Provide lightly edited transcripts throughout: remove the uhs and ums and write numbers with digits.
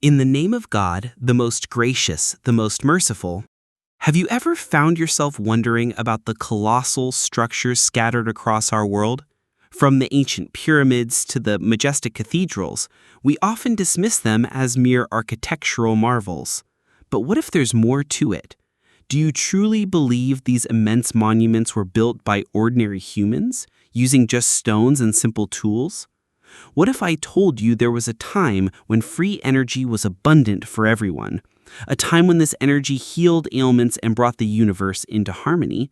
In the name of God, the most gracious, the most merciful, have you ever found yourself wondering about the colossal structures scattered across our world? From the ancient pyramids to the majestic cathedrals, we often dismiss them as mere architectural marvels. But what if there's more to it? Do you truly believe these immense monuments were built by ordinary humans, using just stones and simple tools? What if I told you there was a time when free energy was abundant for everyone? A time when this energy healed ailments and brought the universe into harmony?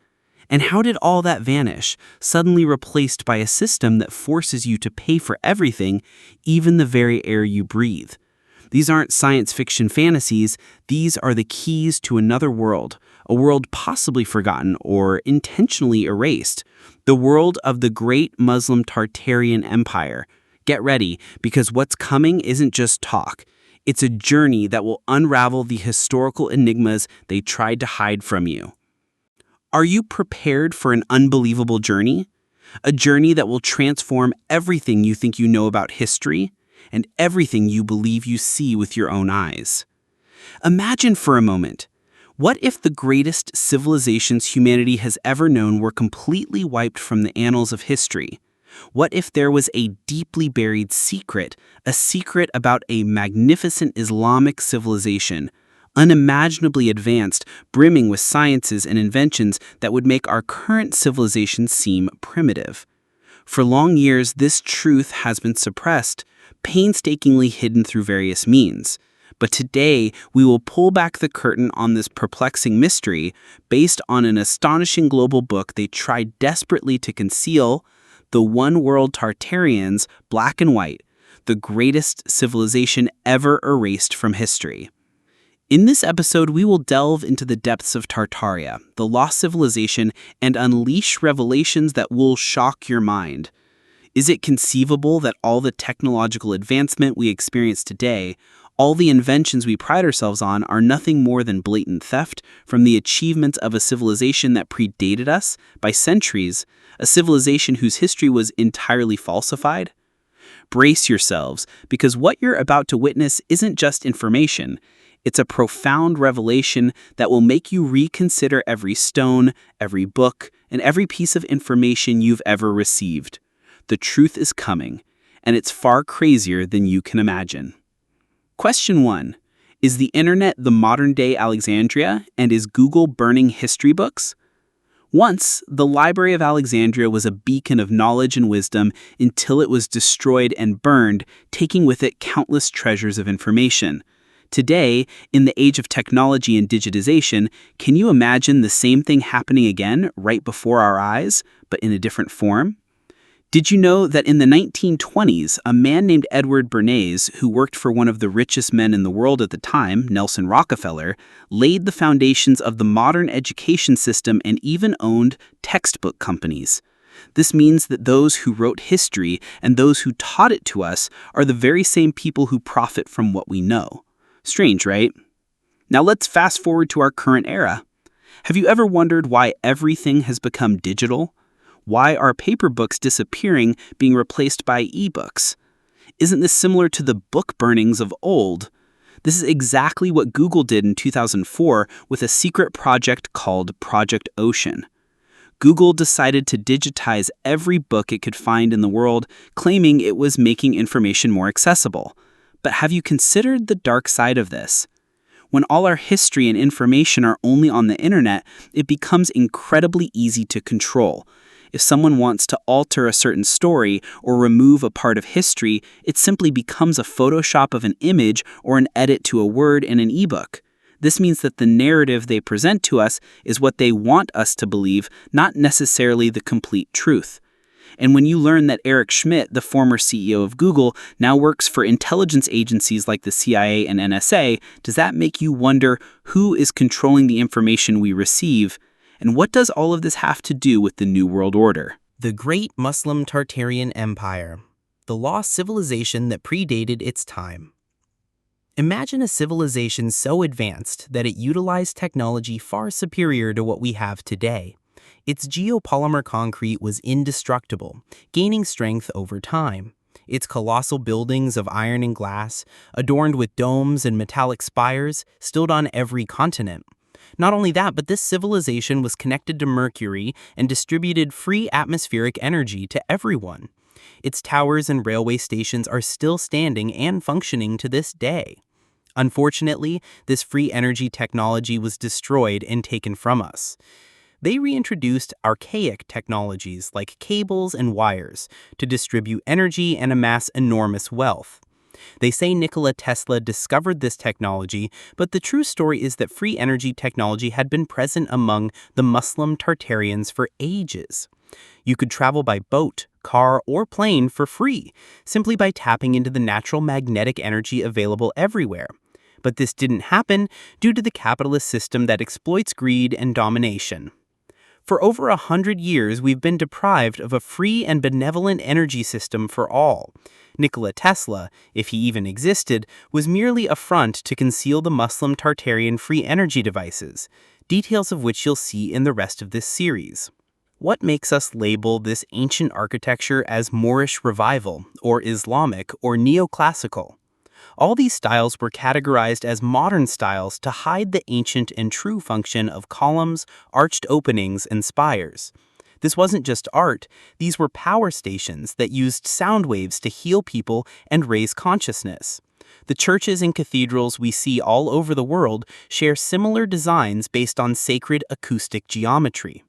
And how did all that vanish, suddenly replaced by a system that forces you to pay for everything, even the very air you breathe? These aren't science fiction fantasies, these are the keys to another world, a world possibly forgotten or intentionally erased, the world of the great Muslim Tartarian Empire. Get ready, because what's coming isn't just talk. It's a journey that will unravel the historical enigmas they tried to hide from you. Are you prepared for an unbelievable journey? A journey that will transform everything you think you know about history and everything you believe you see with your own eyes. Imagine for a moment, what if the greatest civilizations humanity has ever known were completely wiped from the annals of history? What if there was a deeply buried secret, a secret about a magnificent Islamic civilization, unimaginably advanced, brimming with sciences and inventions that would make our current civilization seem primitive? For long years, this truth has been suppressed, painstakingly hidden through various means. But today, we will pull back the curtain on this perplexing mystery based on an astonishing global book they tried desperately to conceal: The One World Tartarians, Black and White, the greatest civilization ever erased from history. In this episode, we will delve into the depths of Tartaria, the lost civilization, and unleash revelations that will shock your mind. Is it conceivable that all the technological advancement we experience today, all the inventions we pride ourselves on, are nothing more than blatant theft from the achievements of a civilization that predated us by centuries, a civilization whose history was entirely falsified? Brace yourselves, because what you're about to witness isn't just information. It's a profound revelation that will make you reconsider every stone, every book, and every piece of information you've ever received. The truth is coming, and it's far crazier than you can imagine. Question 1. Is the internet the modern-day Alexandria, and is Google burning history books? Once, the Library of Alexandria was a beacon of knowledge and wisdom until it was destroyed and burned, taking with it countless treasures of information. Today, in the age of technology and digitization, can you imagine the same thing happening again right before our eyes, but in a different form? Did you know that in the 1920s, a man named Edward Bernays, who worked for one of the richest men in the world at the time, Nelson Rockefeller, laid the foundations of the modern education system and even owned textbook companies? This means that those who wrote history and those who taught it to us are the very same people who profit from what we know. Strange, right? Now let's fast forward to our current era. Have you ever wondered why everything has become digital? Why are paper books disappearing, being replaced by ebooks? Isn't this similar to the book burnings of old? This is exactly what Google did in 2004 with a secret project called Project Ocean. Google decided to digitize every book it could find in the world, claiming it was making information more accessible. But have you considered the dark side of this? When all our history and information are only on the internet, it becomes incredibly easy to control. If someone wants to alter a certain story or remove a part of history, it simply becomes a Photoshop of an image or an edit to a word in an ebook. This means that the narrative they present to us is what they want us to believe, not necessarily the complete truth. And when you learn that Eric Schmidt, the former CEO of Google, now works for intelligence agencies like the CIA and NSA, does that make you wonder who is controlling the information we receive? And what does all of this have to do with the New World Order? The Great Muslim Tartarian Empire, the lost civilization that predated its time. Imagine a civilization so advanced that it utilized technology far superior to what we have today. Its geopolymer concrete was indestructible, gaining strength over time. Its colossal buildings of iron and glass, adorned with domes and metallic spires, stood on every continent. Not only that, but this civilization was connected to Mercury and distributed free atmospheric energy to everyone. Its towers and railway stations are still standing and functioning to this day. Unfortunately, this free energy technology was destroyed and taken from us. They reintroduced archaic technologies like cables and wires to distribute energy and amass enormous wealth. They say Nikola Tesla discovered this technology, but the true story is that free energy technology had been present among the Muslim Tartarians for ages. You could travel by boat, car, or plane for free, simply by tapping into the natural magnetic energy available everywhere. But this didn't happen due to the capitalist system that exploits greed and domination. For over 100 years, we've been deprived of a free and benevolent energy system for all. Nikola Tesla, if he even existed, was merely a front to conceal the Muslim Tartarian free energy devices, details of which you'll see in the rest of this series. What makes us label this ancient architecture as Moorish Revival, or Islamic, or Neoclassical? All these styles were categorized as modern styles to hide the ancient and true function of columns, arched openings, and spires. This wasn't just art, these were power stations that used sound waves to heal people and raise consciousness. The churches and cathedrals we see all over the world share similar designs based on sacred acoustic geometry.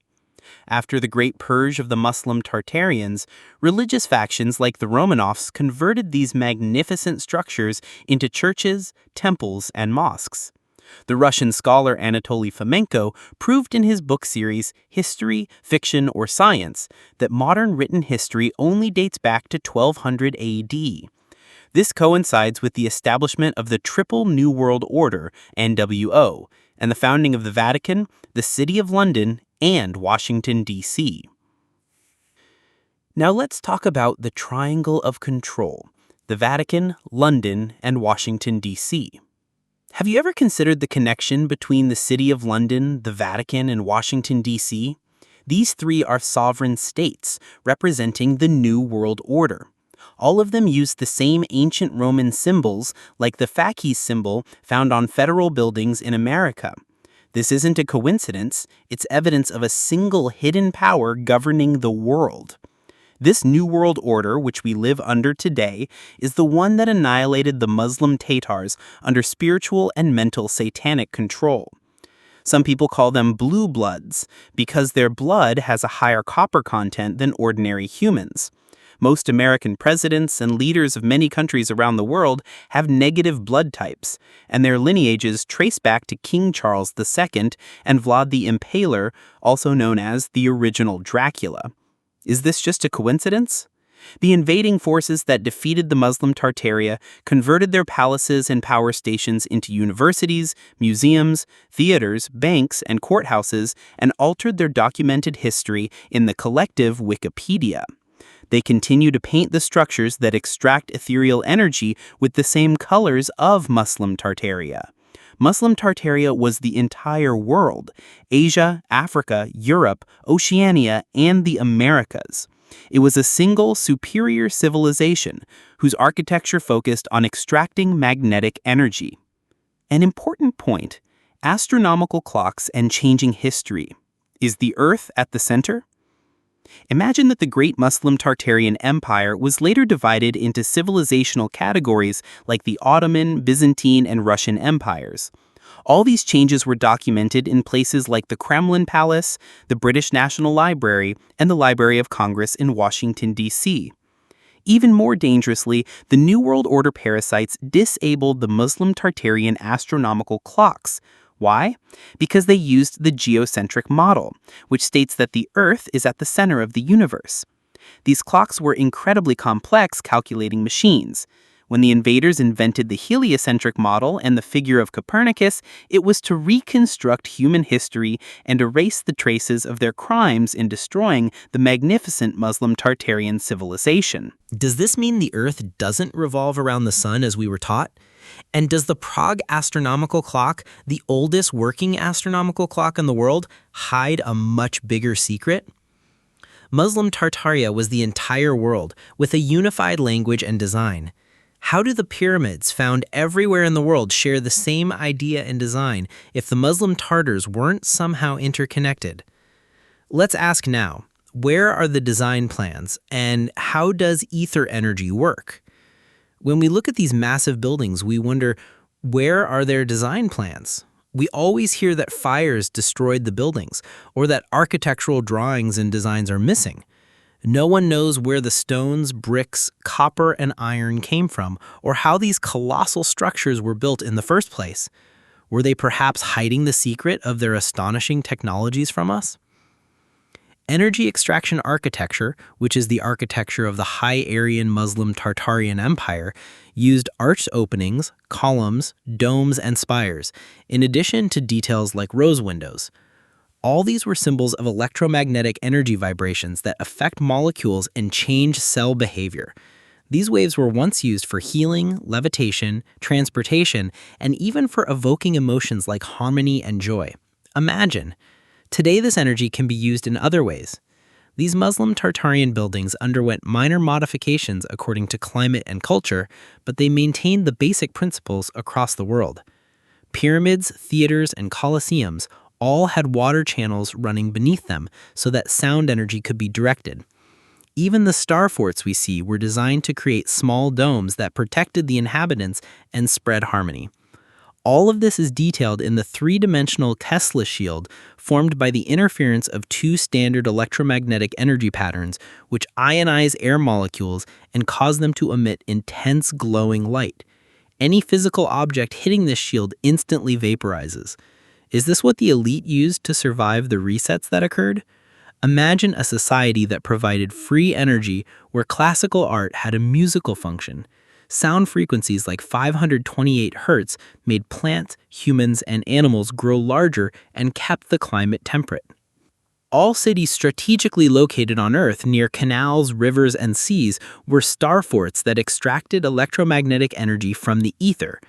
After the Great Purge of the Muslim Tartarians, religious factions like the Romanovs converted these magnificent structures into churches, temples, and mosques. The Russian scholar Anatoly Fomenko proved in his book series History, Fiction, or Science that modern written history only dates back to 1200 AD. This coincides with the establishment of the Triple New World Order, NWO, and the founding of the Vatican, the City of London, and Washington, D.C. Now let's talk about the triangle of control, the Vatican, London, and Washington, D.C. Have you ever considered the connection between the City of London, the Vatican, and Washington, D.C.? These three are sovereign states, representing the New World Order. All of them use the same ancient Roman symbols, like the fasces symbol found on federal buildings in America. This isn't a coincidence, it's evidence of a single hidden power governing the world. This New World Order, which we live under today, is the one that annihilated the Muslim Tatars under spiritual and mental satanic control. Some people call them blue bloods because their blood has a higher copper content than ordinary humans. Most American presidents and leaders of many countries around the world have negative blood types, and their lineages trace back to King Charles II and Vlad the Impaler, also known as the original Dracula. Is this just a coincidence? The invading forces that defeated the Muslim Tartaria converted their palaces and power stations into universities, museums, theaters, banks, and courthouses, and altered their documented history in the collective Wikipedia. They continue to paint the structures that extract ethereal energy with the same colors of Muslim Tartaria. Muslim Tartaria was the entire world: Asia, Africa, Europe, Oceania, and the Americas. It was a single superior civilization whose architecture focused on extracting magnetic energy. An important point: astronomical clocks and changing history. Is the Earth at the center? Imagine that the great Muslim Tartarian Empire was later divided into civilizational categories like the Ottoman, Byzantine, and Russian empires. All these changes were documented in places like the Kremlin Palace, the British National Library, and the Library of Congress in Washington, D.C. Even more dangerously, the New World Order parasites disabled the Muslim Tartarian astronomical clocks. Why? Because they used the geocentric model, which states that the Earth is at the center of the universe. These clocks were incredibly complex calculating machines. When the invaders invented the heliocentric model and the figure of Copernicus, it was to reconstruct human history and erase the traces of their crimes in destroying the magnificent Muslim Tartarian civilization. Does this mean the Earth doesn't revolve around the sun as we were taught? And does the Prague astronomical clock, the oldest working astronomical clock in the world, hide a much bigger secret? Muslim Tartaria was the entire world, with a unified language and design. How do the pyramids found everywhere in the world share the same idea and design if the Muslim Tartars weren't somehow interconnected? Let's ask now, where are the design plans, and how does ether energy work? When we look at these massive buildings, we wonder, where are their design plans? We always hear that fires destroyed the buildings, or that architectural drawings and designs are missing. No one knows where the stones, bricks, copper, and iron came from, or how these colossal structures were built in the first place. Were they perhaps hiding the secret of their astonishing technologies from us? Energy extraction architecture, which is the architecture of the High Aryan Muslim Tartarian Empire, used arched openings, columns, domes, and spires, in addition to details like rose windows. All these were symbols of electromagnetic energy vibrations that affect molecules and change cell behavior. These waves were once used for healing, levitation, transportation, and even for evoking emotions like harmony and joy. Imagine! Today, this energy can be used in other ways. These Muslim Tartarian buildings underwent minor modifications according to climate and culture, but they maintained the basic principles across the world. Pyramids, theaters, and colosseums all had water channels running beneath them so that sound energy could be directed. Even the star forts we see were designed to create small domes that protected the inhabitants and spread harmony. All of this is detailed in the three-dimensional Tesla shield formed by the interference of two standard electromagnetic energy patterns which ionize air molecules and cause them to emit intense glowing light. Any physical object hitting this shield instantly vaporizes. Is this what the elite used to survive the resets that occurred? Imagine a society that provided free energy where classical art had a musical function. Sound frequencies like 528 Hz made plants, humans, and animals grow larger and kept the climate temperate. All cities strategically located on Earth near canals, rivers, and seas were star forts that extracted electromagnetic energy from the ether.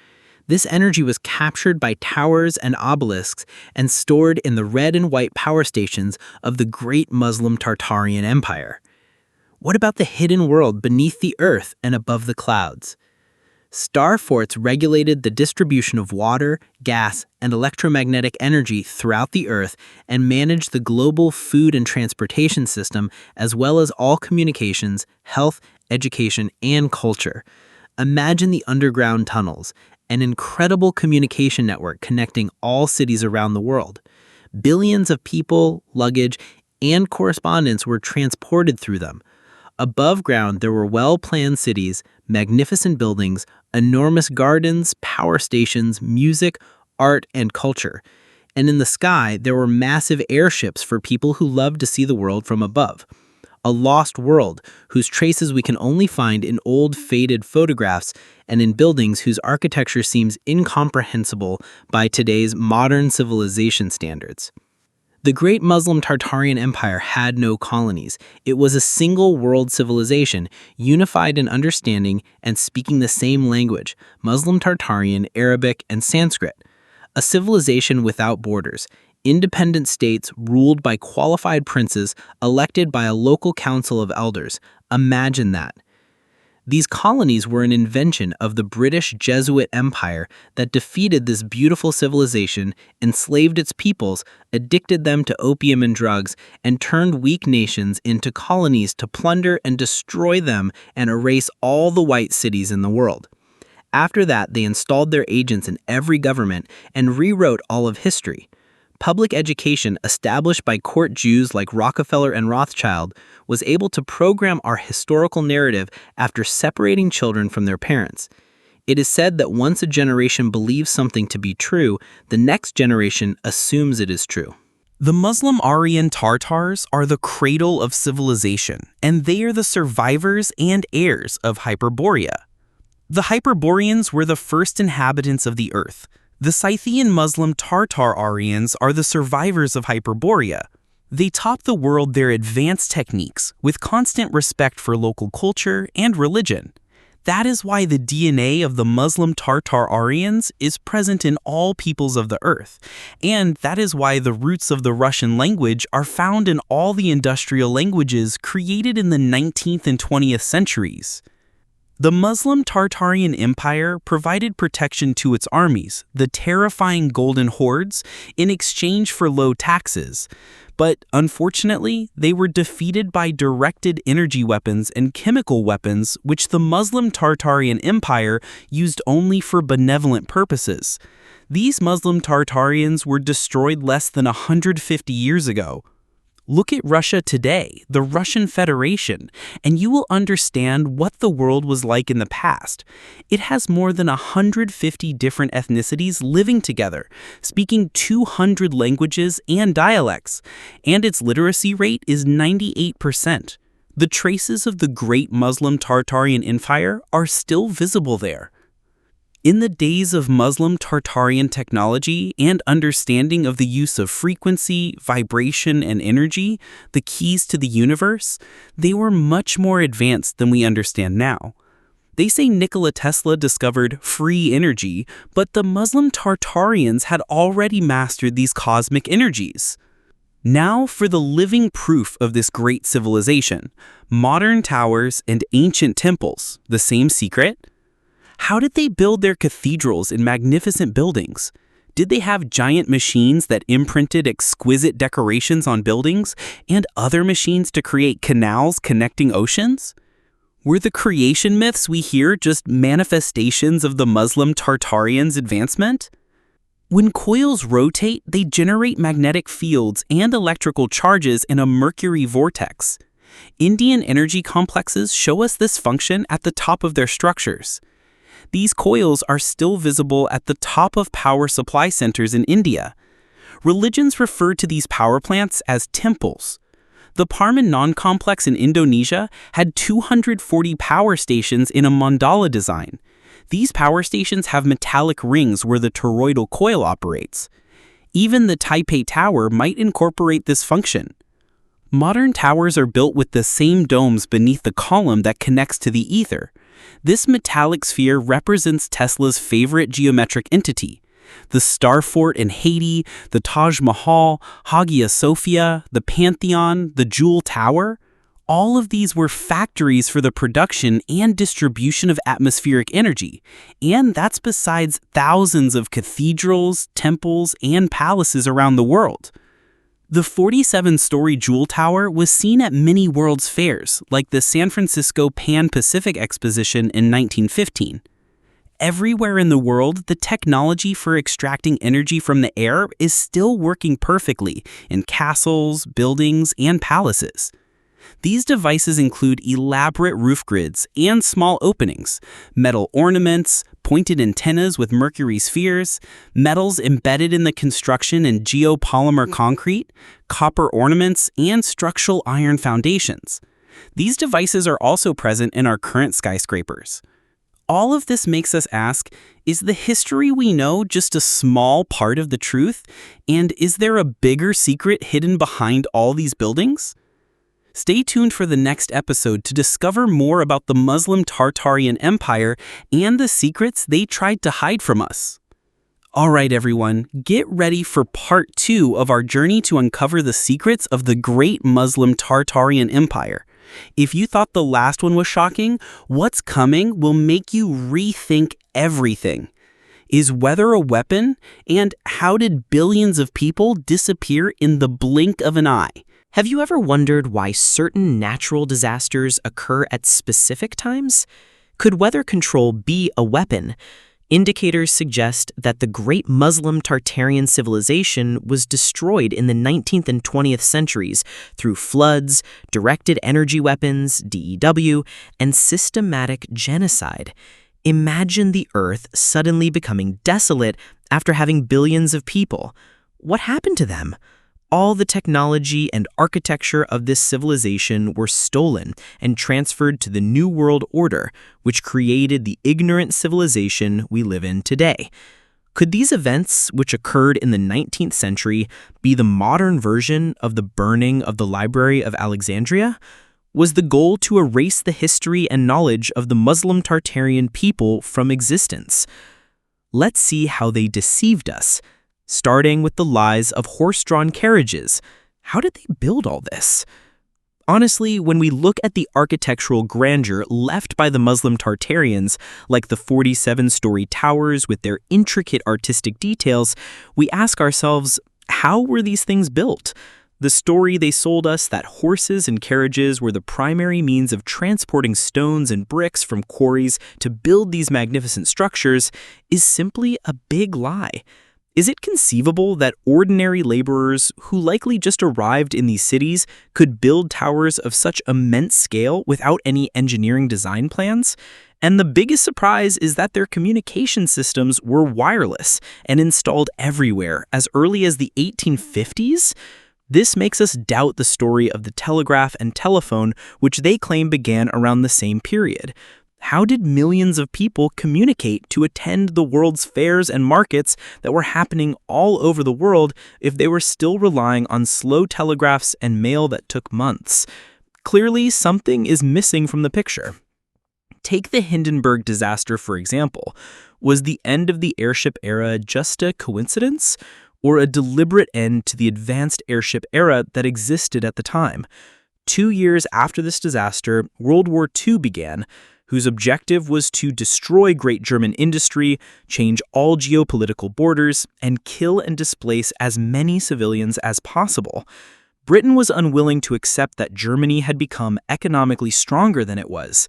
This energy was captured by towers and obelisks and stored in the red and white power stations of the great Muslim Tartarian Empire. What about the hidden world beneath the earth and above the clouds? Star forts regulated the distribution of water, gas, and electromagnetic energy throughout the earth and managed the global food and transportation system as well as all communications, health, education, and culture. Imagine the underground tunnels, an incredible communication network connecting all cities around the world. Billions of people, luggage, and correspondence were transported through them. Above ground, there were well-planned cities, magnificent buildings, enormous gardens, power stations, music, art, and culture. And in the sky, there were massive airships for people who loved to see the world from above. A lost world whose traces we can only find in old, faded photographs and in buildings whose architecture seems incomprehensible by today's modern civilization standards. The great Muslim Tartarian Empire had no colonies. It was a single world civilization, unified in understanding and speaking the same language, Muslim Tartarian, Arabic, and Sanskrit. A civilization without borders, independent states ruled by qualified princes elected by a local council of elders. Imagine that. These colonies were an invention of the British Jesuit Empire that defeated this beautiful civilization, enslaved its peoples, addicted them to opium and drugs, and turned weak nations into colonies to plunder and destroy them and erase all the white cities in the world. After that, they installed their agents in every government and rewrote all of history. Public education established by court Jews like Rockefeller and Rothschild was able to program our historical narrative after separating children from their parents. It is said that once a generation believes something to be true, the next generation assumes it is true. The Muslim Aryan Tartars are the cradle of civilization, and they are the survivors and heirs of Hyperborea. The Hyperboreans were the first inhabitants of the earth. The Scythian Muslim Tartar Aryans are the survivors of Hyperborea. They taught the world their advanced techniques with constant respect for local culture and religion. That is why the DNA of the Muslim Tartarians is present in all peoples of the earth, and that is why the roots of the Russian language are found in all the industrial languages created in the 19th and 20th centuries. The Muslim Tartarian Empire provided protection to its armies, the terrifying Golden Hordes, in exchange for low taxes. But unfortunately, they were defeated by directed energy weapons and chemical weapons, which the Muslim Tartarian Empire used only for benevolent purposes. These Muslim Tartarians were destroyed less than 150 years ago. Look at Russia today, the Russian Federation, and you will understand what the world was like in the past. It has more than 150 different ethnicities living together, speaking 200 languages and dialects, and its literacy rate is 98%. The traces of the great Muslim Tartarian Empire are still visible there. In the days of Muslim Tartarian technology and understanding of the use of frequency, vibration, and energy, the keys to the universe, they were much more advanced than we understand now. They say Nikola Tesla discovered free energy, but the Muslim Tartarians had already mastered these cosmic energies. Now for the living proof of this great civilization: modern towers and ancient temples, the same secret? How did they build their cathedrals and magnificent buildings? Did they have giant machines that imprinted exquisite decorations on buildings and other machines to create canals connecting oceans? Were the creation myths we hear just manifestations of the Muslim Tartarians' advancement? When coils rotate, they generate magnetic fields and electrical charges in a mercury vortex. Indian energy complexes show us this function at the top of their structures. These coils are still visible at the top of power supply centers in India. Religions refer to these power plants as temples. The Parmenon complex in Indonesia had 240 power stations in a mandala design. These power stations have metallic rings where the toroidal coil operates. Even the Taipei Tower might incorporate this function. Modern towers are built with the same domes beneath the column that connects to the ether. This metallic sphere represents Tesla's favorite geometric entity. The Star Fort in Haiti, the Taj Mahal, Hagia Sophia, the Pantheon, the Jewel Tower, all of these were factories for the production and distribution of atmospheric energy, and that's besides thousands of cathedrals, temples, and palaces around the world. The 47-story Jewel Tower was seen at many World's Fairs, like the San Francisco Pan-Pacific Exposition in 1915. Everywhere in the world, the technology for extracting energy from the air is still working perfectly in castles, buildings, and palaces. These devices include elaborate roof grids and small openings, metal ornaments, pointed antennas with mercury spheres, metals embedded in the construction in geopolymer concrete, copper ornaments, and structural iron foundations. These devices are also present in our current skyscrapers. All of this makes us ask, is the history we know just a small part of the truth? And is there a bigger secret hidden behind all these buildings? Stay tuned for the next episode to discover more about the Muslim Tartarian Empire and the secrets they tried to hide from us. All right, everyone, get ready for part 2 of our journey to uncover the secrets of the great Muslim Tartarian Empire. If you thought the last one was shocking, what's coming will make you rethink everything. Is weather a weapon? And how did billions of people disappear in the blink of an eye? Have you ever wondered why certain natural disasters occur at specific times? Could weather control be a weapon? Indicators suggest that the great Muslim Tartarian civilization was destroyed in the 19th and 20th centuries through floods, directed energy weapons, DEW, and systematic genocide. Imagine the Earth suddenly becoming desolate after having billions of people. What happened to them? All the technology and architecture of this civilization were stolen and transferred to the New World Order, which created the ignorant civilization we live in today. Could these events, which occurred in the 19th century, be the modern version of the burning of the Library of Alexandria? Was the goal to erase the history and knowledge of the Muslim Tartarian people from existence? Let's see how they deceived us, starting with the lies of horse-drawn carriages. How did they build all this? Honestly, when we look at the architectural grandeur left by the Muslim Tartarians, like the 47-story towers with their intricate artistic details, we ask ourselves, how were these things built? The story they sold us that horses and carriages were the primary means of transporting stones and bricks from quarries to build these magnificent structures is simply a big lie. Is it conceivable that ordinary laborers who likely just arrived in these cities could build towers of such immense scale without any engineering design plans? And the biggest surprise is that their communication systems were wireless and installed everywhere as early as the 1850s? This makes us doubt the story of the telegraph and telephone, which they claim began around the same period. How did millions of people communicate to attend the world's fairs and markets that were happening all over the world if they were still relying on slow telegraphs and mail that took months? Clearly, something is missing from the picture. Take the Hindenburg disaster, for example. Was the end of the airship era just a coincidence, or a deliberate end to the advanced airship era that existed at the time? 2 years after this disaster, World War II began, whose objective was to destroy great German industry, change all geopolitical borders, and kill and displace as many civilians as possible. Britain was unwilling to accept that Germany had become economically stronger than it was.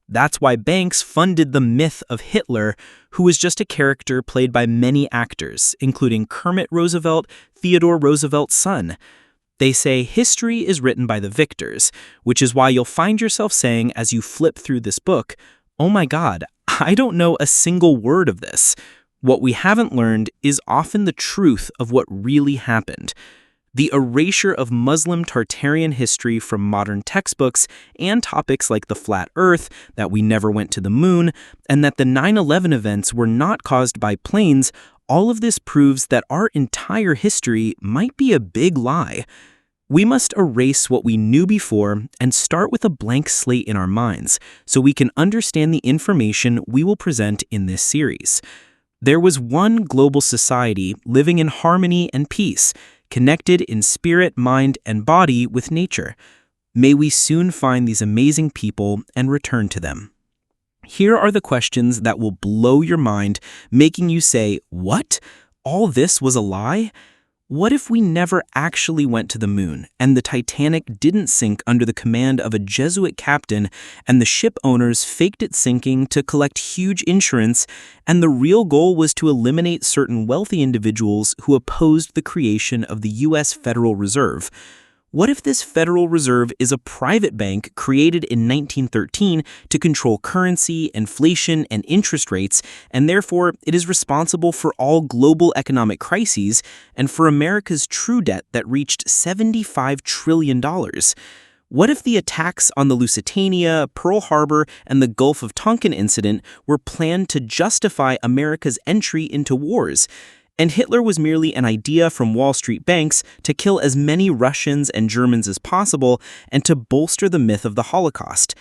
That's why banks funded the myth of Hitler, who was just a character played by many actors, including Kermit Roosevelt, Theodore Roosevelt's son. They say history is written by the victors, which is why you'll find yourself saying as you flip through this book, "Oh my God, I don't know a single word of this." What we haven't learned is often the truth of what really happened. The erasure of Muslim Tartarian history from modern textbooks and topics like the flat earth, that we never went to the moon, and that the 9/11 events were not caused by planes, all of this proves that our entire history might be a big lie. We must erase what we knew before and start with a blank slate in our minds so we can understand the information we will present in this series. There was one global society living in harmony and peace, connected in spirit, mind, and body with nature. May we soon find these amazing people and return to them. Here are the questions that will blow your mind, making you say, "What? All this was a lie?" What if we never actually went to the moon, and the Titanic didn't sink under the command of a Jesuit captain, and the ship owners faked it sinking to collect huge insurance, and the real goal was to eliminate certain wealthy individuals who opposed the creation of the U.S. Federal Reserve? What if this Federal Reserve is a private bank created in 1913 to control currency, inflation, and interest rates, and therefore it is responsible for all global economic crises and for America's true debt that reached $75 trillion? What if the attacks on the Lusitania, Pearl Harbor, and the Gulf of Tonkin incident were planned to justify America's entry into wars? And Hitler was merely an idea from Wall Street banks to kill as many Russians and Germans as possible and to bolster the myth of the Holocaust?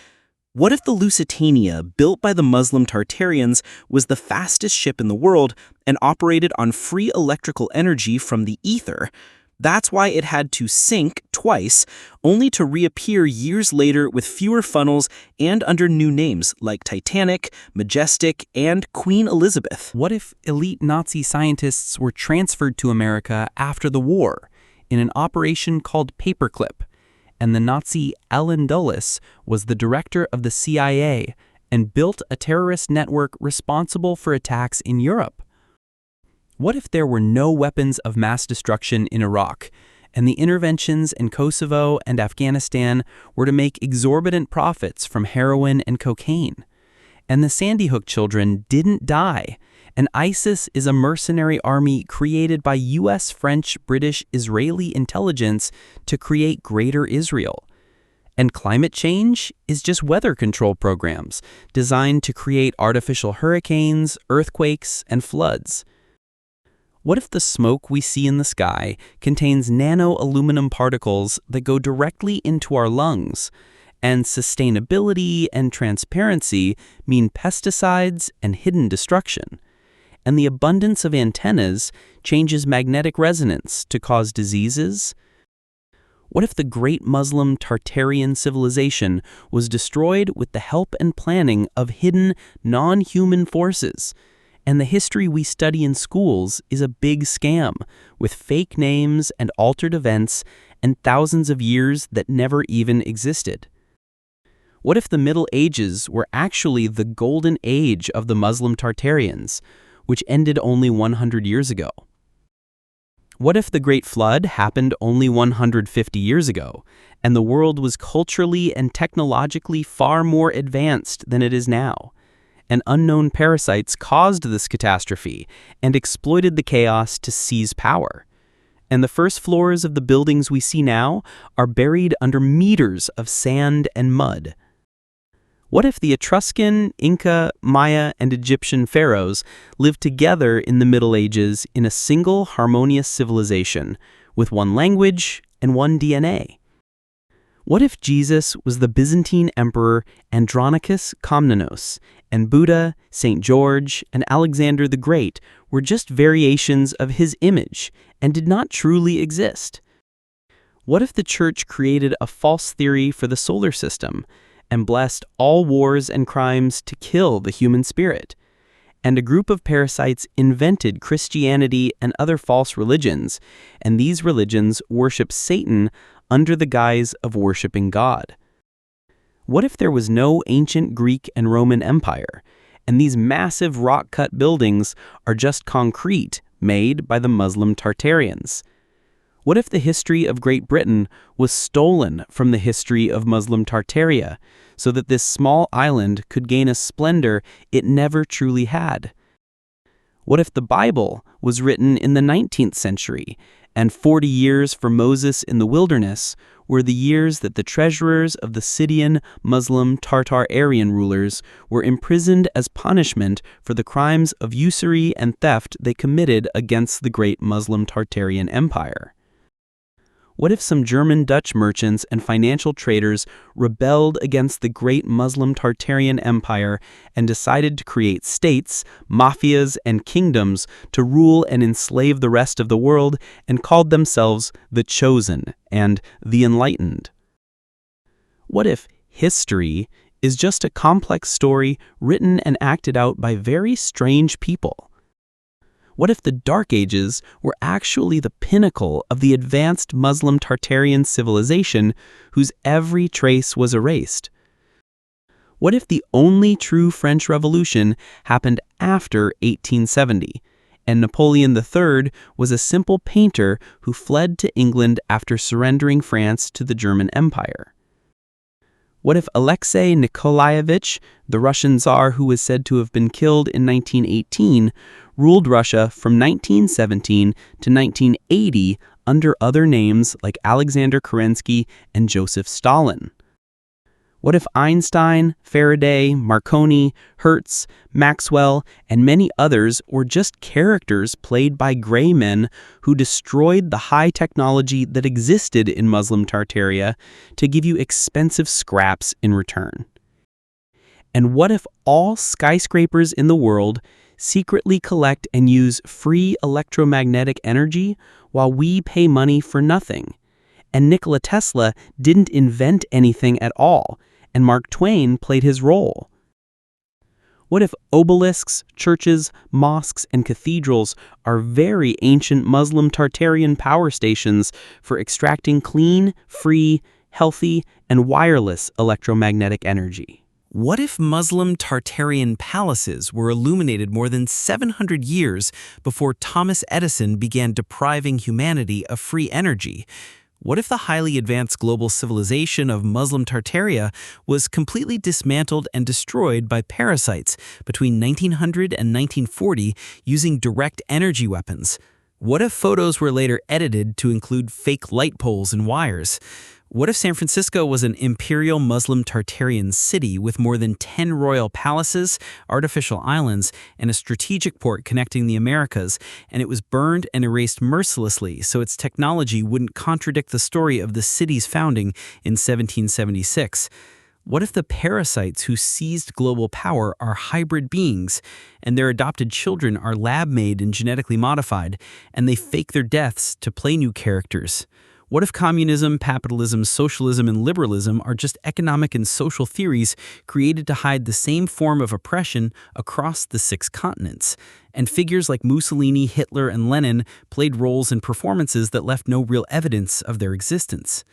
What if the Lusitania, built by the Muslim Tartarians, was the fastest ship in the world and operated on free electrical energy from the ether? That's why it had to sink twice, only to reappear years later with fewer funnels and under new names like Titanic, Majestic, and Queen Elizabeth. What if elite Nazi scientists were transferred to America after the war in an operation called Paperclip, and the Nazi Allen Dulles was the director of the CIA and built a terrorist network responsible for attacks in Europe? What if there were no weapons of mass destruction in Iraq, and the interventions in Kosovo and Afghanistan were to make exorbitant profits from heroin and cocaine? And the Sandy Hook children didn't die, and ISIS is a mercenary army created by US, French, British, Israeli intelligence to create Greater Israel. And climate change is just weather control programs designed to create artificial hurricanes, earthquakes, and floods. What if the smoke we see in the sky contains nano-aluminum particles that go directly into our lungs? And sustainability and transparency mean pesticides and hidden destruction. And the abundance of antennas changes magnetic resonance to cause diseases. What if the great Muslim Tartarian civilization was destroyed with the help and planning of hidden, non-human forces? And the history we study in schools is a big scam, with fake names and altered events and thousands of years that never even existed. What if the Middle Ages were actually the golden age of the Muslim Tartarians, which ended only 100 years ago? What if the Great Flood happened only 150 years ago, and the world was culturally and technologically far more advanced than it is now? And unknown parasites caused this catastrophe and exploited the chaos to seize power. And the first floors of the buildings we see now are buried under meters of sand and mud. What if the Etruscan, Inca, Maya, and Egyptian pharaohs lived together in the Middle Ages in a single harmonious civilization, with one language and one DNA? What if Jesus was the Byzantine Emperor Andronicus Komnenos, and Buddha, St. George, and Alexander the Great were just variations of his image and did not truly exist? What if the Church created a false theory for the solar system and blessed all wars and crimes to kill the human spirit? And a group of parasites invented Christianity and other false religions, and these religions worship Satan under the guise of worshiping God. What if there was no ancient Greek and Roman Empire, and these massive rock-cut buildings are just concrete made by the Muslim Tartarians? What if the history of Great Britain was stolen from the history of Muslim Tartaria, so that this small island could gain a splendor it never truly had? What if the Bible was written in the 19th century, and 40 years for Moses in the wilderness were the years that the treasurers of the Scythian Muslim Tartarian rulers were imprisoned as punishment for the crimes of usury and theft they committed against the great Muslim Tartarian Empire? What if some German-Dutch merchants and financial traders rebelled against the great Muslim Tartarian Empire and decided to create states, mafias, and kingdoms to rule and enslave the rest of the world and called themselves the Chosen and the Enlightened? What if history is just a complex story written and acted out by very strange people? What if the Dark Ages were actually the pinnacle of the advanced Muslim Tartarian civilization whose every trace was erased? What if the only true French Revolution happened after 1870, and Napoleon III was a simple painter who fled to England after surrendering France to the German Empire? What if Alexei Nikolaevich, the Russian Tsar who was said to have been killed in 1918, ruled Russia from 1917 to 1980 under other names like Alexander Kerensky and Joseph Stalin? What if Einstein, Faraday, Marconi, Hertz, Maxwell, and many others were just characters played by gray men who destroyed the high technology that existed in Muslim Tartaria to give you expensive scraps in return? And what if all skyscrapers in the world secretly collect and use free electromagnetic energy while we pay money for nothing? And Nikola Tesla didn't invent anything at all, and Mark Twain played his role. What if obelisks, churches, mosques, and cathedrals are very ancient Muslim Tartarian power stations for extracting clean, free, healthy, and wireless electromagnetic energy? What if Muslim Tartarian palaces were illuminated more than 700 years before Thomas Edison began depriving humanity of free energy? What if the highly advanced global civilization of Muslim Tartaria was completely dismantled and destroyed by parasites between 1900 and 1940 using direct energy weapons? What if photos were later edited to include fake light poles and wires? What if San Francisco was an imperial Muslim Tartarian city with more than 10 royal palaces, artificial islands, and a strategic port connecting the Americas, and it was burned and erased mercilessly so its technology wouldn't contradict the story of the city's founding in 1776? What if the parasites who seized global power are hybrid beings, and their adopted children are lab-made and genetically modified, and they fake their deaths to play new characters? What if communism, capitalism, socialism, and liberalism are just economic and social theories created to hide the same form of oppression across the 6 continents? And figures like Mussolini, Hitler, and Lenin played roles in performances that left no real evidence of their existence.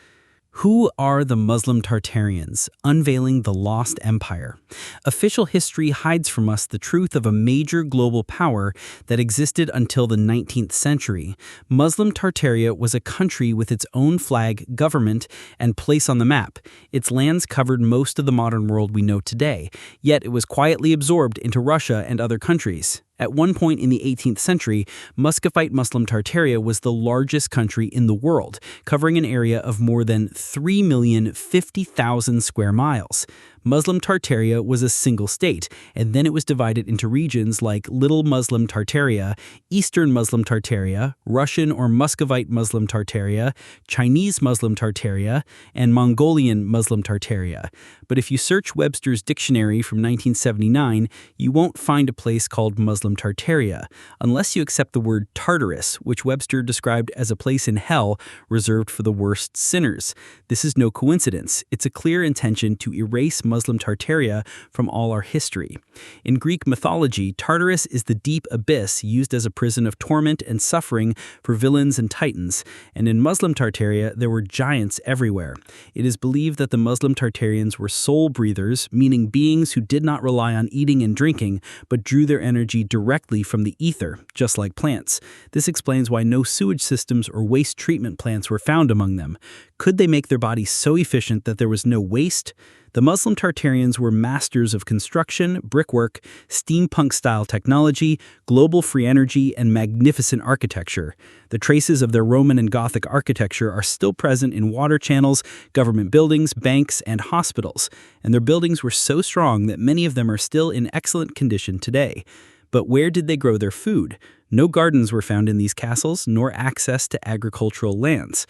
Who are the Muslim Tartarians, unveiling the lost empire? Official history hides from us the truth of a major global power that existed until the 19th century. Muslim Tartaria was a country with its own flag, government, and place on the map. Its lands covered most of the modern world we know today, yet it was quietly absorbed into Russia and other countries. At one point in the 18th century, Muscovite Muslim Tartaria was the largest country in the world, covering an area of more than 3,050,000 square miles. Muslim Tartaria was a single state, and then it was divided into regions like Little Muslim Tartaria, Eastern Muslim Tartaria, Russian or Muscovite Muslim Tartaria, Chinese Muslim Tartaria, and Mongolian Muslim Tartaria. But if you search Webster's dictionary from 1979, you won't find a place called Muslim Tartaria, unless you accept the word Tartarus, which Webster described as a place in hell reserved for the worst sinners. This is no coincidence. It's a clear intention to erase Muslim Tartaria from all our history. In Greek mythology, Tartarus is the deep abyss used as a prison of torment and suffering for villains and titans, and in Muslim Tartaria there were giants everywhere. It is believed that the Muslim Tartarians were soul breathers, meaning beings who did not rely on eating and drinking, but drew their energy directly from the ether, just like plants. This explains why no sewage systems or waste treatment plants were found among them. Could they make their bodies so efficient that there was no waste? The Muslim Tartarians were masters of construction, brickwork, steampunk-style technology, global free energy, and magnificent architecture. The traces of their Roman and Gothic architecture are still present in water channels, government buildings, banks, and hospitals, and their buildings were so strong that many of them are still in excellent condition today. But where did they grow their food? No gardens were found in these castles, nor access to agricultural lands.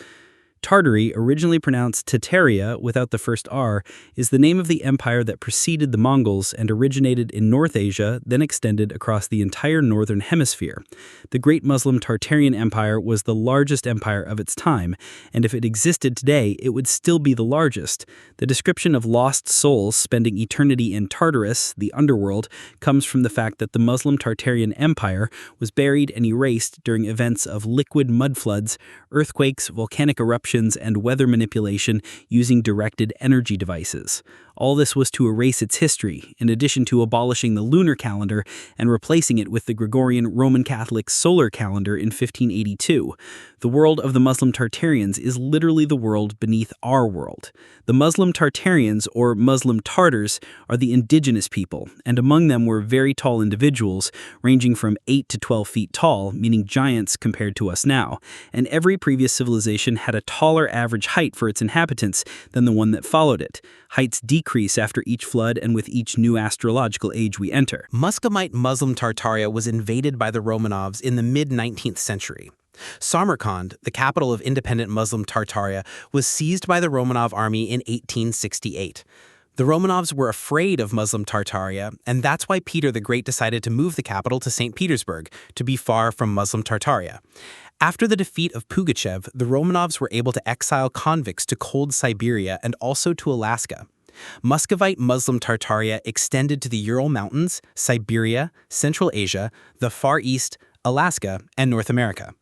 Tartary, originally pronounced Tartaria without the first R, is the name of the empire that preceded the Mongols and originated in North Asia, then extended across the entire northern hemisphere. The Great Muslim Tartarian Empire was the largest empire of its time, and if it existed today, it would still be the largest. The description of lost souls spending eternity in Tartarus, the underworld, comes from the fact that the Muslim Tartarian Empire was buried and erased during events of liquid mud floods, earthquakes, volcanic eruptions, and weather manipulation using directed energy devices. All this was to erase its history, in addition to abolishing the lunar calendar and replacing it with the Gregorian Roman Catholic solar calendar in 1582. The world of the Muslim Tartarians is literally the world beneath our world. The Muslim Tartarians, or Muslim Tartars, are the indigenous people, and among them were very tall individuals, ranging from 8 to 12 feet tall, meaning giants compared to us now, and every previous civilization had a taller average height for its inhabitants than the one that followed it. Heights decrease after each flood and with each new astrological age we enter. Muscovite Muslim Tartaria was invaded by the Romanovs in the mid-19th century. Samarkand, the capital of independent Muslim Tartaria, was seized by the Romanov army in 1868. The Romanovs were afraid of Muslim Tartaria, and that's why Peter the Great decided to move the capital to St. Petersburg, to be far from Muslim Tartaria. After the defeat of Pugachev, the Romanovs were able to exile convicts to cold Siberia and also to Alaska. Muscovite Muslim Tartaria extended to the Ural Mountains, Siberia, Central Asia, the Far East, Alaska, and North America.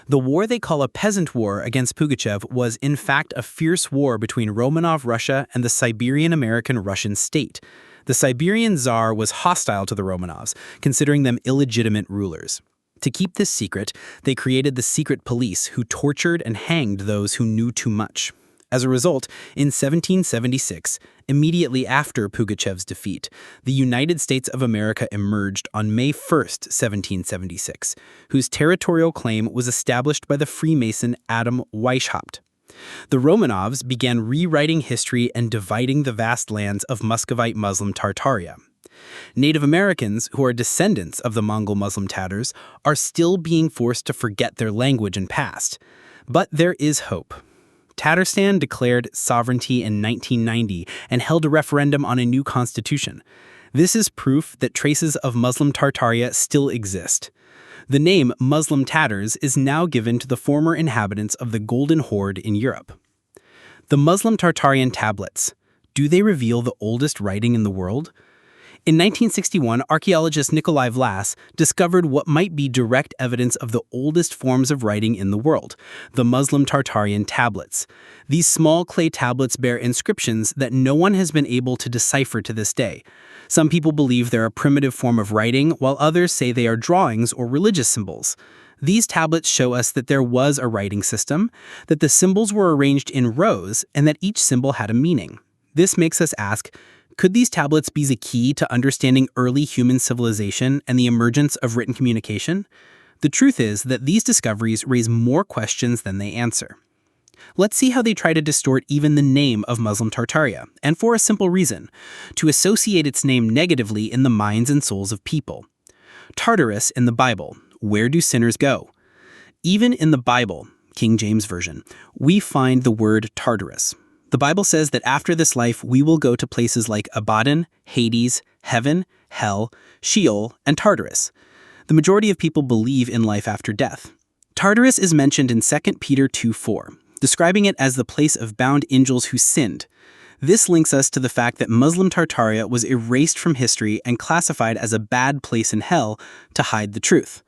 The war they call a peasant war against Pugachev was in fact a fierce war between Romanov Russia and the Siberian American Russian state. The Siberian Tsar was hostile to the Romanovs, considering them illegitimate rulers. To keep this secret, they created the secret police who tortured and hanged those who knew too much. As a result, in 1776, immediately after Pugachev's defeat, the United States of America emerged on May 1, 1776, whose territorial claim was established by the Freemason Adam Weishaupt. The Romanovs began rewriting history and dividing the vast lands of Muscovite Muslim Tartaria. Native Americans, who are descendants of the Mongol Muslim Tatars, are still being forced to forget their language and past. But there is hope. Tatarstan declared sovereignty in 1990 and held a referendum on a new constitution. This is proof that traces of Muslim Tartaria still exist. The name Muslim Tatars is now given to the former inhabitants of the Golden Horde in Europe. The Muslim Tartarian tablets. Do they reveal the oldest writing in the world? In 1961, archaeologist Nikola Tesla discovered what might be direct evidence of the oldest forms of writing in the world, the Muslim Tartarian tablets. These small clay tablets bear inscriptions that no one has been able to decipher to this day. Some people believe they're a primitive form of writing, while others say they are drawings or religious symbols. These tablets show us that there was a writing system, that the symbols were arranged in rows, and that each symbol had a meaning. This makes us ask, could these tablets be the key to understanding early human civilization and the emergence of written communication? The truth is that these discoveries raise more questions than they answer. Let's see how they try to distort even the name of Muslim Tartaria, and for a simple reason, to associate its name negatively in the minds and souls of people. Tartarus in the Bible, where do sinners go? Even in the Bible, King James Version, we find the word Tartarus. The Bible says that after this life we will go to places like Abaddon, Hades, heaven, hell, Sheol, and Tartarus. The majority of people believe in life after death. Tartarus is mentioned in 2 Peter 2:4, describing it as the place of bound angels who sinned. This links us to the fact that Muslim Tartaria was erased from history and classified as a bad place in hell to hide the truth.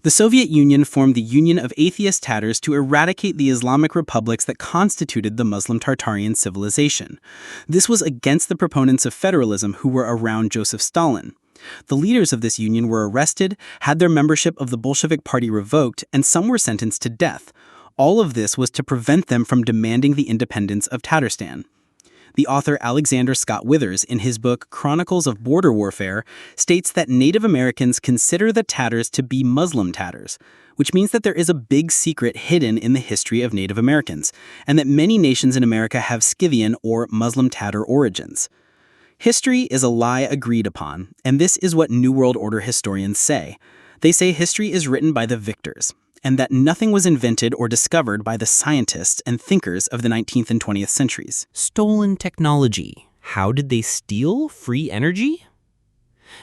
The Soviet Union formed the Union of Atheist Tatars to eradicate the Islamic republics that constituted the Muslim Tartarian civilization. This was against the proponents of federalism who were around Joseph Stalin. The leaders of this union were arrested, had their membership of the Bolshevik Party revoked, and some were sentenced to death. All of this was to prevent them from demanding the independence of Tatarstan. The author Alexander Scott Withers, in his book Chronicles of Border Warfare, states that Native Americans consider the Tatars to be Muslim Tatars, which means that there is a big secret hidden in the history of Native Americans, and that many nations in America have Scythian or Muslim Tatar origins. History is a lie agreed upon, and this is what New World Order historians say. They say history is written by the victors, and that nothing was invented or discovered by the scientists and thinkers of the 19th and 20th centuries. Stolen technology. How did they steal free energy?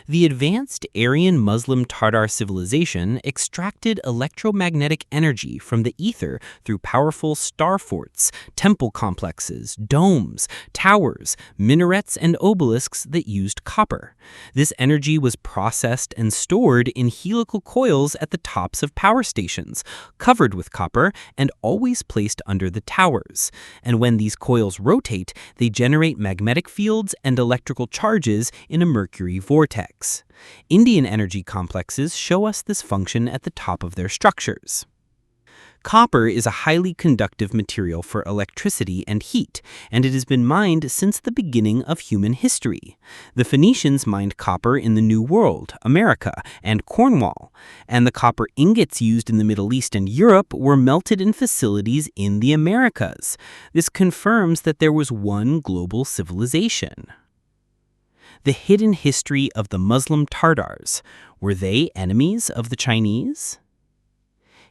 The advanced Aryan Muslim Tartar civilization extracted electromagnetic energy from the ether through powerful star forts, temple complexes, domes, towers, minarets, and obelisks that used copper. This energy was processed and stored in helical coils at the tops of power stations, covered with copper and always placed under the towers. And when these coils rotate, they generate magnetic fields and electrical charges in a mercury vortex. Indian energy complexes show us this function at the top of their structures. Copper is a highly conductive material for electricity and heat, and it has been mined since the beginning of human history. The Phoenicians mined copper in the New World, America, and Cornwall, and the copper ingots used in the Middle East and Europe were melted in facilities in the Americas. This confirms that there was one global civilization. The hidden history of the Muslim Tatars. Were they enemies of the Chinese?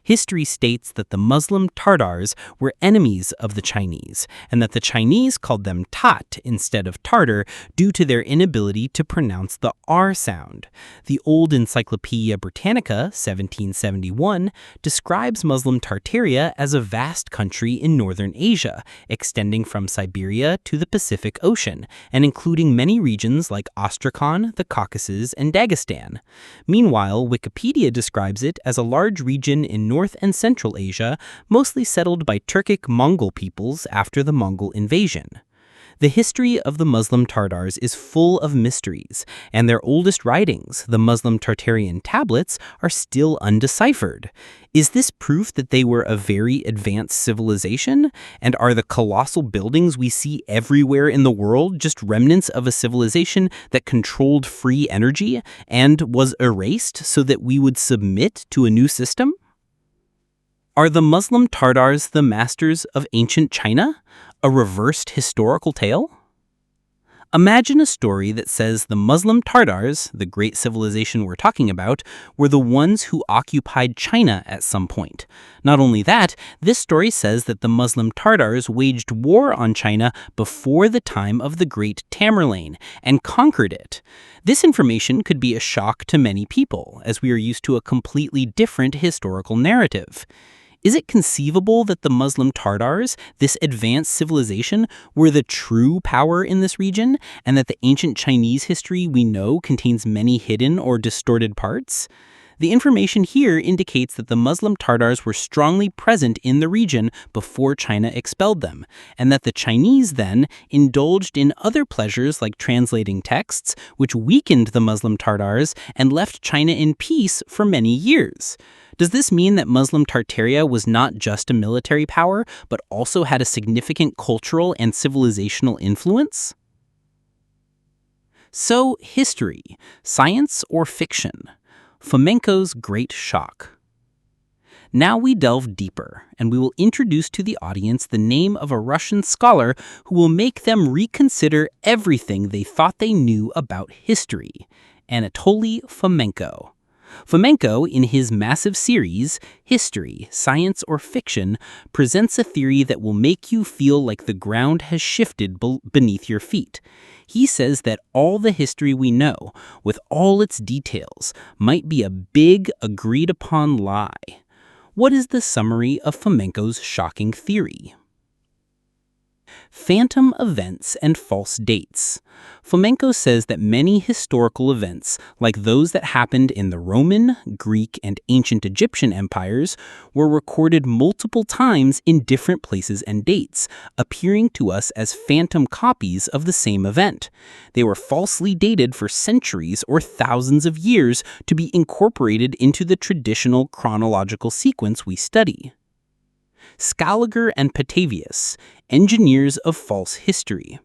History states that the Muslim Tatars were enemies of the Chinese, and that the Chinese called them Tat instead of Tartar due to their inability to pronounce the R sound. The old Encyclopedia Britannica, 1771, describes Muslim Tartaria as a vast country in northern Asia, extending from Siberia to the Pacific Ocean, and including many regions like Astrakhan, the Caucasus, and Dagestan. Meanwhile, Wikipedia describes it as a large region in North and Central Asia, mostly settled by Turkic Mongol peoples after the Mongol invasion. The history of the Muslim Tatars is full of mysteries, and their oldest writings, the Muslim Tartarian tablets, are still undeciphered. Is this proof that they were a very advanced civilization? And are the colossal buildings we see everywhere in the world just remnants of a civilization that controlled free energy and was erased so that we would submit to a new system? Are the Muslim Tatars the masters of ancient China? A reversed historical tale? Imagine a story that says the Muslim Tartars, the great civilization we're talking about, were the ones who occupied China at some point. Not only that, this story says that the Muslim Tartars waged war on China before the time of the Great Tamerlane and conquered it. This information could be a shock to many people, as we are used to a completely different historical narrative. Is it conceivable that the Muslim Tartars, this advanced civilization, were the true power in this region, and that the ancient Chinese history we know contains many hidden or distorted parts? The information here indicates that the Muslim Tartars were strongly present in the region before China expelled them, and that the Chinese then indulged in other pleasures like translating texts, which weakened the Muslim Tartars and left China in peace for many years. Does this mean that Muslim Tartaria was not just a military power, but also had a significant cultural and civilizational influence? So, history, science or fiction? Fomenko's Great Shock. Now we delve deeper, and we will introduce to the audience the name of a Russian scholar who will make them reconsider everything they thought they knew about history, Anatoly Fomenko. Fomenko, in his massive series, History, Science or Fiction, presents a theory that will make you feel like the ground has shifted beneath your feet. He says that all the history we know, with all its details, might be a big, agreed-upon lie. What is the summary of Fomenko's shocking theory? Phantom events and false dates. Fomenko says that many historical events, like those that happened in the Roman, Greek, and ancient Egyptian empires, were recorded multiple times in different places and dates, appearing to us as phantom copies of the same event. They were falsely dated for centuries or thousands of years to be incorporated into the traditional chronological sequence we study. Scaliger and Petavius, engineers of false history.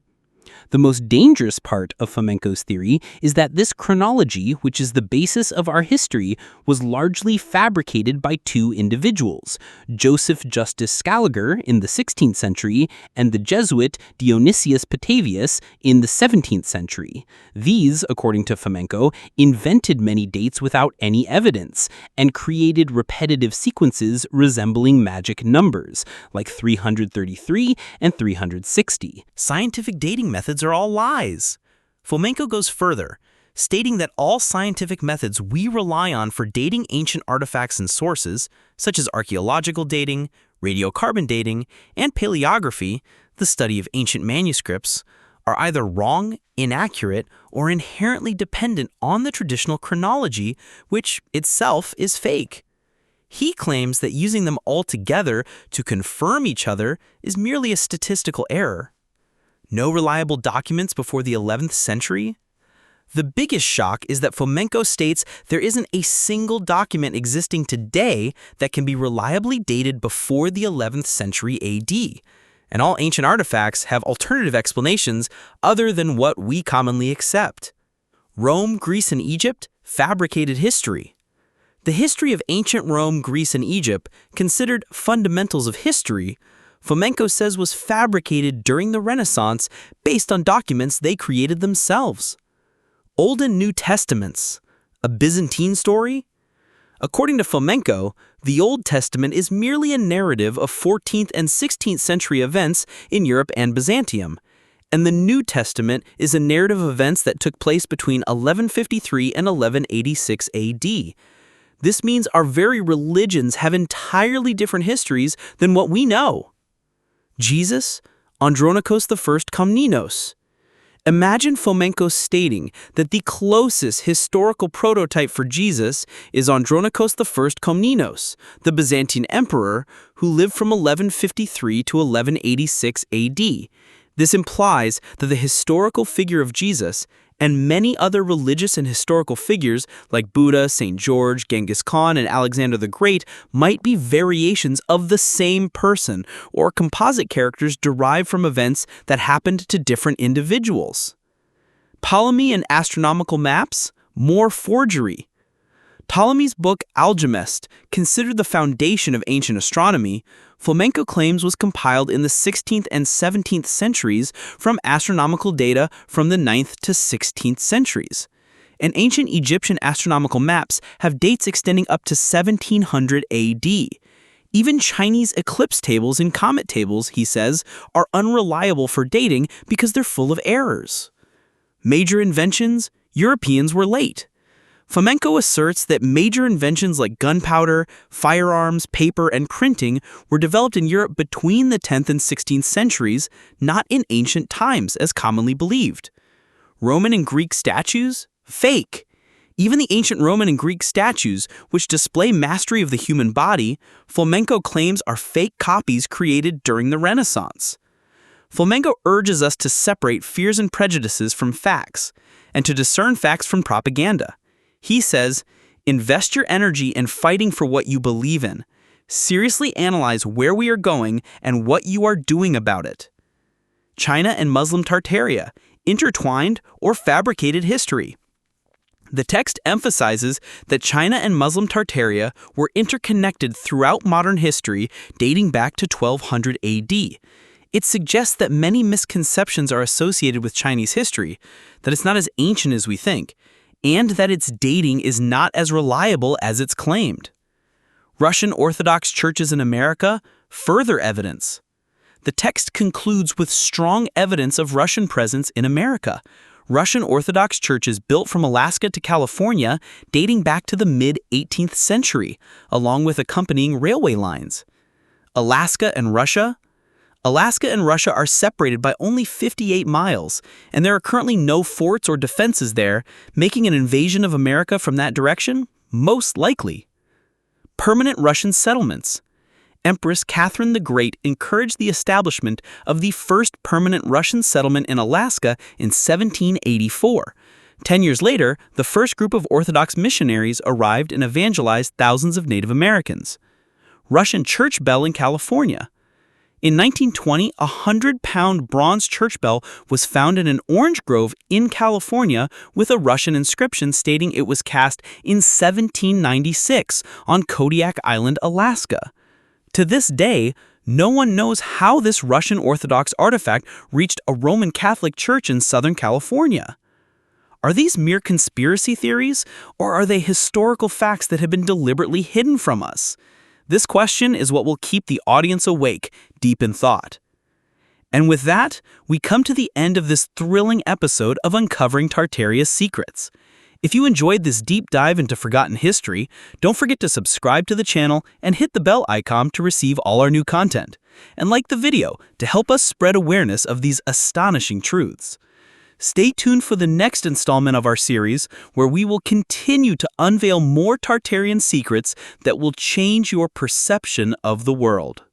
The most dangerous part of Fomenko's theory is that this chronology, which is the basis of our history, was largely fabricated by two individuals, Joseph Justus Scaliger in the 16th century and the Jesuit Dionysius Petavius in the 17th century. These, according to Fomenko, invented many dates without any evidence and created repetitive sequences resembling magic numbers, like 333 and 360. Scientific dating methods are all lies. Fomenko goes further, stating that all scientific methods we rely on for dating ancient artifacts and sources, such as archaeological dating, radiocarbon dating, and paleography, the study of ancient manuscripts, are either wrong, inaccurate, or inherently dependent on the traditional chronology, which itself is fake. He claims that using them all together to confirm each other is merely a statistical error. No reliable documents before the 11th century? The biggest shock is that Fomenko states there isn't a single document existing today that can be reliably dated before the 11th century AD, and all ancient artifacts have alternative explanations other than what we commonly accept. Rome, Greece, and Egypt fabricated history. The history of ancient Rome, Greece, and Egypt, considered fundamentals of history, Fomenko says was fabricated during the Renaissance based on documents they created themselves. Old and New Testaments, a Byzantine story? According to Fomenko, the Old Testament is merely a narrative of 14th and 16th century events in Europe and Byzantium, and the New Testament is a narrative of events that took place between 1153 and 1186 AD. This means our very religions have entirely different histories than what we know. Jesus, Andronikos I Komnenos. Imagine Fomenko stating that the closest historical prototype for Jesus is Andronikos I Komnenos, the Byzantine emperor who lived from 1153 to 1186 AD. This implies that the historical figure of Jesus and many other religious and historical figures like Buddha, St. George, Genghis Khan, and Alexander the Great might be variations of the same person or composite characters derived from events that happened to different individuals. Ptolemy and astronomical maps? More forgery. Ptolemy's book Algemist, considered the foundation of ancient astronomy, Fomenko claims was compiled in the 16th and 17th centuries from astronomical data from the 9th to 16th centuries. And ancient Egyptian astronomical maps have dates extending up to 1700 AD. Even Chinese eclipse tables and comet tables, he says, are unreliable for dating because they're full of errors. Major inventions? Europeans were late. Fomenko asserts that major inventions like gunpowder, firearms, paper, and printing were developed in Europe between the 10th and 16th centuries, not in ancient times as commonly believed. Roman and Greek statues? Fake. Even the ancient Roman and Greek statues, which display mastery of the human body, Fomenko claims are fake copies created during the Renaissance. Fomenko urges us to separate fears and prejudices from facts, and to discern facts from propaganda. He says, invest your energy in fighting for what you believe in. Seriously analyze where we are going and what you are doing about it. China and Muslim Tartaria, intertwined or fabricated history. The text emphasizes that China and Muslim Tartaria were interconnected throughout modern history dating back to 1200 AD. It suggests that many misconceptions are associated with Chinese history, that it's not as ancient as we think, and that its dating is not as reliable as it's claimed. Russian Orthodox churches in America, further evidence. The text concludes with strong evidence of Russian presence in America. Russian Orthodox churches built from Alaska to California dating back to the mid-18th century, along with accompanying railway lines. Alaska and Russia? Alaska and Russia are separated by only 58 miles, and there are currently no forts or defenses there, making an invasion of America from that direction most likely. Permanent Russian settlements. Empress Catherine the Great encouraged the establishment of the first permanent Russian settlement in Alaska in 1784. 10 years later, the first group of Orthodox missionaries arrived and evangelized thousands of Native Americans. Russian church bell in California. In 1920, a 100-pound bronze church bell was found in an orange grove in California with a Russian inscription stating it was cast in 1796 on Kodiak Island, Alaska. To this day, no one knows how this Russian Orthodox artifact reached a Roman Catholic church in Southern California. Are these mere conspiracy theories, or are they historical facts that have been deliberately hidden from us? This question is what will keep the audience awake, deep in thought. And with that, we come to the end of this thrilling episode of Uncovering Tartaria's Secrets. If you enjoyed this deep dive into forgotten history, don't forget to subscribe to the channel and hit the bell icon to receive all our new content. And like the video to help us spread awareness of these astonishing truths. Stay tuned for the next installment of our series, where we will continue to unveil more Tartarian secrets that will change your perception of the world.